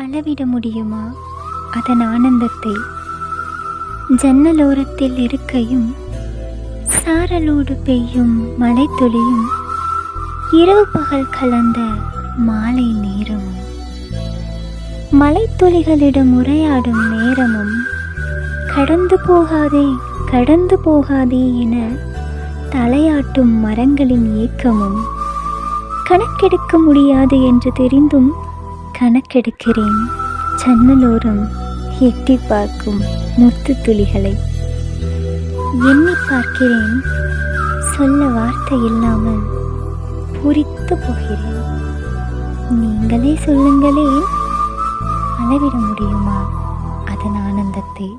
அளவிட முடியுமா அதன் ஆனந்தத்தை? ஜன்னலோரத்தில் இருக்கையும் சாரலோடு பெய்யும் மழைத்துளியும் இரவு பகல் கலந்த மாலை நேரமும் மலைத்துளிகளிடம் உரையாடும் நேரமும் கடந்து போகாதே கடந்து போகாதே என தலையாட்டும் மரங்களின் ஏக்கமும் கணக்கெடுக்க முடியாது என்று தெரிந்தும் கணக்கெடுக்கிறேன் ஜன்னலோரம் எட்டி பார்க்கும் முத்து துளிகளை. எண்ணி பார்க்கிறேன், சொல்ல வார்த்தை இல்லாமல் பூரித்து போகிறேன். நீங்களே சொல்லுங்களே, அளவிட முடியுமா அதன் ஆனந்தத்தை?